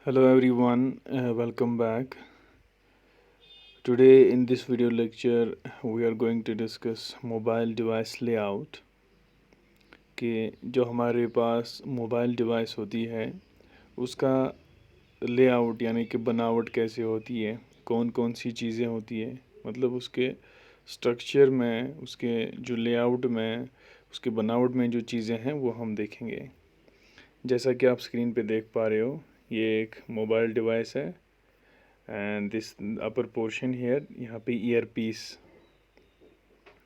Hello everyone, welcome back. Today in this video lecture we are going to discuss mobile device layout कि जो हमारे पास mobile device होती है उसका layout यानी कि बनावट कैसे होती है, कौन कौन सी चीज़ें होती है, मतलब उसके स्ट्रक्चर में, उसके जो लेआउट में, उसके बनावट में जो चीज़ें हैं वो हम देखेंगे। जैसा कि आप स्क्रीन पे देख पा रहे हो, ये एक मोबाइल डिवाइस है and this upper portion here यहाँ पे earpiece,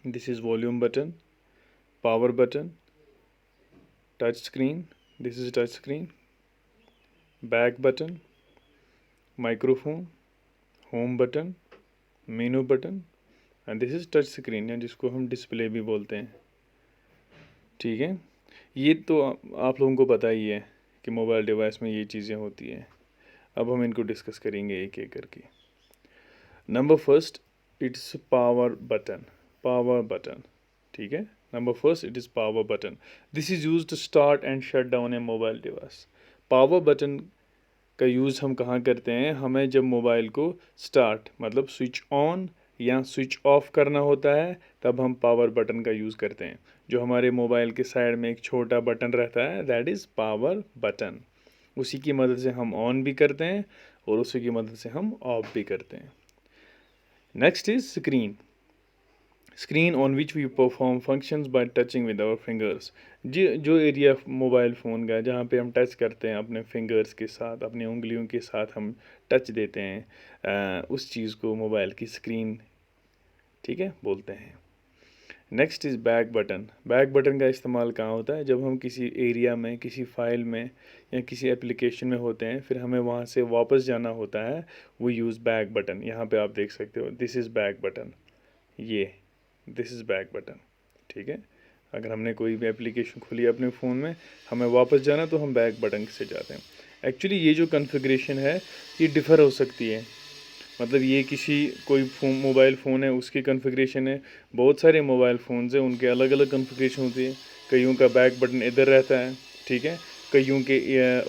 this is volume button, power button, touch screen, this is touch screen, back button, microphone, home button, menu button and this is touch screen या जिसको हम display भी बोलते हैं। ठीक है, ये तो आप लोगों को पता ही है कि मोबाइल डिवाइस में ये चीज़ें होती हैं। अब हम इनको डिस्कस करेंगे एक एक करके। Number first, it's power button. ठीक है, number first it is power button. This is use to start and shut down a mobile device. Power button का यूज़ हम कहाँ करते हैं? हमें जब मोबाइल को स्टार्ट मतलब स्विच ऑन या स्विच ऑफ करना होता है तब हम पावर बटन का यूज़ करते हैं। जो हमारे मोबाइल के साइड में एक छोटा बटन रहता है दैट इज़ पावर बटन। उसी की मदद से हम ऑन भी करते हैं और उसी की मदद से हम ऑफ भी करते हैं। Next is screen on which we perform functions by touching with our fingers. जो एरिया मोबाइल फ़ोन का जहाँ पे हम टच करते हैं अपने फिंगर्स के साथ, अपनी उंगलियों के साथ हम टच देते हैं, उस चीज़ को मोबाइल की स्क्रीन, ठीक है, बोलते हैं। नेक्स्ट इज़ बैक बटन का इस्तेमाल कहाँ होता है? जब हम किसी एरिया में, किसी फाइल में या किसी एप्लीकेशन में होते हैं, फिर हमें वहाँ से वापस जाना होता है, वो यूज़ बैक बटन। यहाँ पे आप देख सकते हो, दिस इज़ बैक बटन, ये दिस इज़ बैक बटन। ठीक है, अगर हमने कोई भी एप्लीकेशन खोली अपने फ़ोन में, हमें वापस जाना तो हम बैक बटन से जाते हैं। एक्चुअली ये जो कॉन्फ़िगरेशन है ये डिफ़र हो सकती है, मतलब ये किसी कोई मोबाइल फ़ोन है उसकी कॉन्फ़िगरेशन है, बहुत सारे मोबाइल फ़ोन्स हैं उनके अलग अलग कॉन्फ़िगरेशन होती है। कईयों का बैक बटन इधर रहता है, ठीक है, कईयों के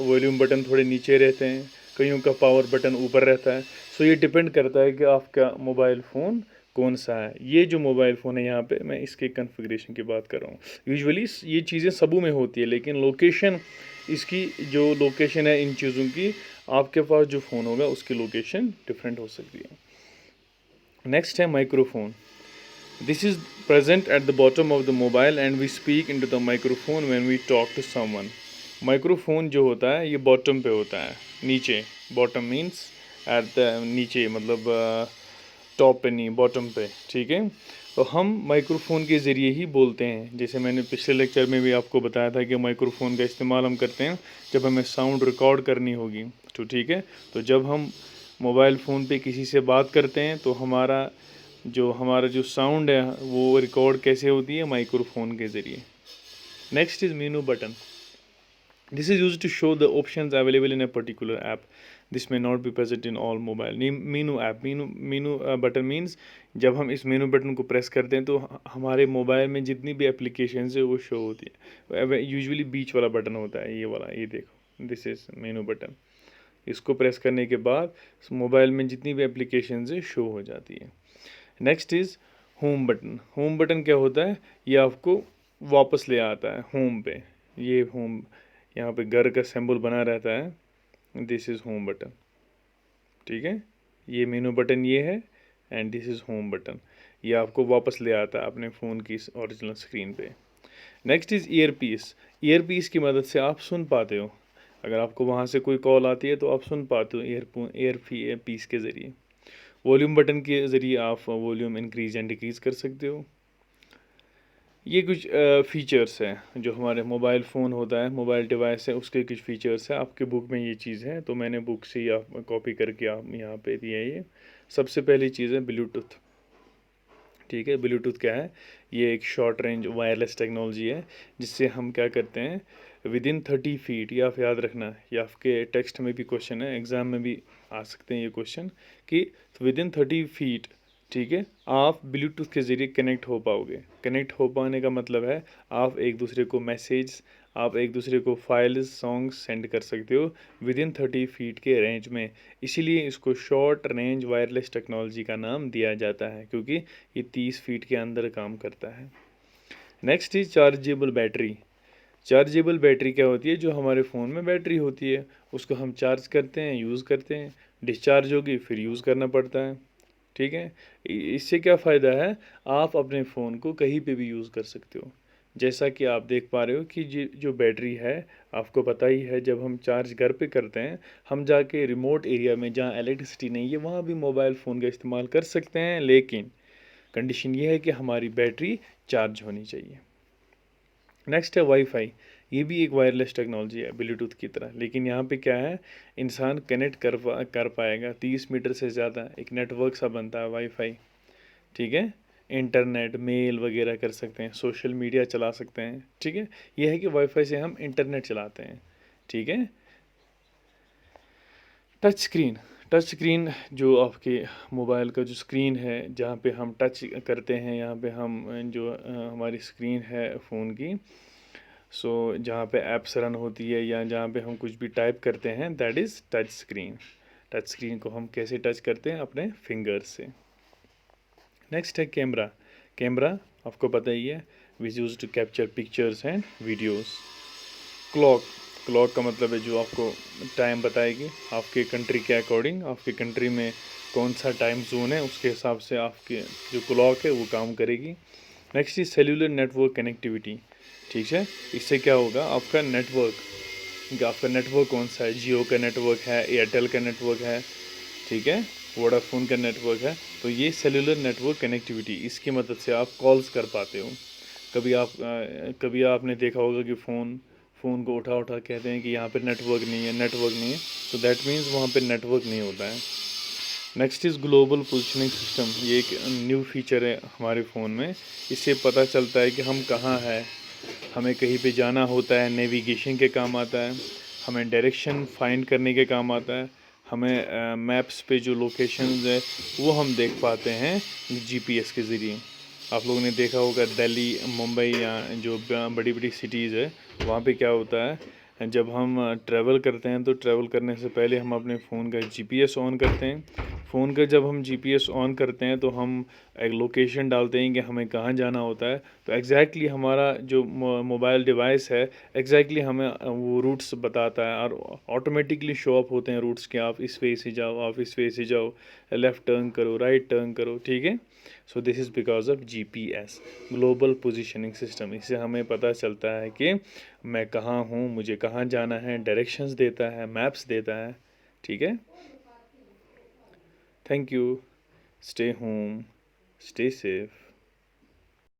वॉल्यूम बटन थोड़े नीचे रहते हैं, कईयों का पावर बटन ऊपर रहता है। सो ये डिपेंड करता है कि आपका मोबाइल फ़ोन कौन सा है। ये जो मोबाइल फ़ोन है यहाँ पे मैं इसके कॉन्फ़िगरेशन की बात कर रहा हूँ। यूजुअली ये चीज़ें सबों में होती है, लेकिन लोकेशन, इसकी जो लोकेशन है इन चीज़ों की, आपके पास जो फ़ोन होगा उसकी लोकेशन डिफरेंट हो सकती है। नेक्स्ट है microphone. This is present at the bottom of the mobile and we speak into the microphone when we talk to someone. Microphone जो होता है ये बॉटम पे होता है, नीचे। बॉटम मीन्स एट द नीचे, मतलब टॉप पे नहीं, बॉटम पे। ठीक है, तो हम माइक्रोफोन के ज़रिए ही बोलते हैं। जैसे मैंने पिछले लेक्चर में भी आपको बताया था कि माइक्रोफोन का इस्तेमाल हम करते हैं जब हमें साउंड रिकॉर्ड करनी होगी। तो ठीक है, तो जब हम मोबाइल फ़ोन पे किसी से बात करते हैं तो हमारा जो साउंड है वो रिकॉर्ड कैसे होती है? माइक्रोफोन के ज़रिए। Next is menu button. This is used to show the options available in a particular app. This may not be present in all mobile. Menu app, menu button means जब हम इस मेनू button को press करते हैं तो हमारे mobile में जितनी भी एप्लीकेशन है वो शो होती है। यूजुअली बीच वाला बटन होता है, ये वाला, ये देखो, दिस इज़ मेनू बटन। इसको प्रेस करने के बाद मोबाइल में जितनी भी एप्लीकेशन है शो हो जाती है। Next is home button. Home button क्या होता है? ये आपको वापस ले आता है होम पे। ये होम, यहाँ पे घर का सिंबल बना रहता है, दिस इज़ होम बटन। ठीक है, ये मेनू बटन ये है and this is home button. ये आपको वापस ले आता है अपने फ़ोन की ओरिजिनल स्क्रीन पे। Next is earpiece. ईयरपीस की मदद से आप सुन पाते हो। अगर आपको वहाँ से कोई कॉल आती है तो आप सुन पाते हो ईयरपीस के ज़रिए। वॉल्यूम बटन के ज़रिए आप वॉल्यूम इंक्रीज़ एंड डिक्रीज़ कर सकते हो। ये कुछ फ़ीचर्स हैं जो हमारे मोबाइल फ़ोन होता है, मोबाइल डिवाइस है, उसके कुछ फ़ीचर्स हैं। आपके बुक में ये चीज़ है तो मैंने बुक से ही आप कॉपी करके आप यहाँ पे दिया है। ये सबसे पहली चीज़ है ब्लूटूथ। ठीक है, ब्लूटूथ क्या है? ये एक शॉर्ट रेंज वायरलेस टेक्नोलॉजी है जिससे हम क्या करते हैं, विद इन 30 फीट, या आप याद रखना, या आपके टेक्स्ट में भी क्वेश्चन है, एग्ज़ाम में भी आ सकते हैं ये क्वेश्चन, कि विद इन 30 फीट, ठीक है, आप ब्लूटूथ के ज़रिए कनेक्ट हो पाओगे। कनेक्ट हो पाने का मतलब है आप एक दूसरे को मैसेज आप एक दूसरे को फाइल्स सॉन्ग्स सेंड कर सकते हो विद इन 30 फीट के रेंज में। इसीलिए इसको शॉर्ट रेंज वायरलेस टेक्नोलॉजी का नाम दिया जाता है, क्योंकि ये 30 फीट के अंदर काम करता है। Next is chargeable battery. Chargeable battery क्या होती है? जो हमारे फ़ोन में बैटरी होती है उसको हम चार्ज करते हैं, यूज़ करते हैं, डिस्चार्ज होगी फिर यूज़ करना पड़ता है। ठीक है। इससे क्या फ़ायदा है? आप अपने फ़ोन को कहीं पे भी यूज़ कर सकते हो। जैसा कि आप देख पा रहे हो कि जो बैटरी है, आपको पता ही है, जब हम चार्ज घर पे करते हैं, हम जाके रिमोट एरिया में जहाँ इलेक्ट्रिसिटी नहीं है वहाँ भी मोबाइल फ़ोन का इस्तेमाल कर सकते हैं, लेकिन कंडीशन ये है कि हमारी बैटरी चार्ज होनी चाहिए। नेक्स्ट है वाईफाई। ये भी एक वायरलेस टेक्नोलॉजी है ब्लूटूथ की तरह, लेकिन यहाँ पे क्या है, इंसान कनेक्ट कर पाएगा 30 मीटर से ज़्यादा। एक नेटवर्क सा बनता है वाईफाई। ठीक है। इंटरनेट, मेल वगैरह कर सकते हैं, सोशल मीडिया चला सकते हैं। ठीक है। यह है कि वाईफाई से हम इंटरनेट चलाते हैं। ठीक है। Touch screen. टच स्क्रीन जो आपके मोबाइल का जो स्क्रीन है, जहाँ पे हम टच करते हैं, यहाँ पे हम जो हमारी स्क्रीन है फ़ोन की, सो जहाँ पे ऐप्स रन होती है या जहाँ पे हम कुछ भी टाइप करते हैं, that is touch screen. Touch screen को हम कैसे टच करते हैं? अपने फिंगर्स से। नेक्स्ट है कैमरा। कैमरा आपको पता ही है, which use to capture pictures and videos. Clock. Clock का मतलब है जो आपको टाइम बताएगी आपके कंट्री के अकॉर्डिंग, आपके कंट्री में कौन सा टाइम जोन है उसके हिसाब से आपके जो क्लॉक है वो काम करेगी। Next is cellular network connectivity. ठीक है। इससे क्या होगा? आपका नेटवर्क कौन सा है? जियो का नेटवर्क है, एयरटेल का नेटवर्क है, ठीक है, वोडाफोन का नेटवर्क है। तो ये सेलुलर नेटवर्क कनेक्टिविटी, इसकी मदद से आप कॉल्स कर पाते हो। कभी आपने देखा होगा कि फ़ोन को उठा उठा कहते हैं कि यहाँ पे नेटवर्क नहीं है, नेटवर्क नहीं है। सो दैट मीन्स वहाँ पे नेटवर्क नहीं होता है। Next is global positioning system. ये एक न्यू फीचर है हमारे फ़ोन में। इससे पता चलता है कि हम कहाँ हैं। हमें कहीं पे जाना होता है, नेविगेशन के काम आता है। हमें डायरेक्शन फाइंड करने के काम आता है। हमें मैप्स पे जो लोकेशंस है वो हम देख पाते हैं जीपीएस के ज़रिए। आप लोगों ने देखा होगा दिल्ली, मुंबई या जो बड़ी बड़ी सिटीज़ है, वहाँ पे क्या होता है, जब हम ट्रैवल करते हैं तो ट्रैवल करने से पहले हम अपने फ़ोन का जीपीएस ऑन करते हैं। फ़ोन का जब हम जीपीएस ऑन करते हैं तो हम एक लोकेशन डालते हैं कि हमें कहाँ जाना होता है। तो एग्जैक्टली हमारा जो मोबाइल डिवाइस है, एग्जैक्टली हमें वो रूट्स बताता है और ऑटोमेटिकली शो अप होते हैं रूट्स के, आप इस वे से जाओ, आप इस वे से जाओ, लेफ़्ट टर्न करो, राइट टर्न करो। ठीक है। So this is because of GPS, global positioning system. इससे हमें पता चलता है कि मैं कहाँ हूँ, मुझे कहाँ जाना है, डायरेक्शंस देता है, मैप्स देता है। ठीक है। Thank you. Stay home, stay safe.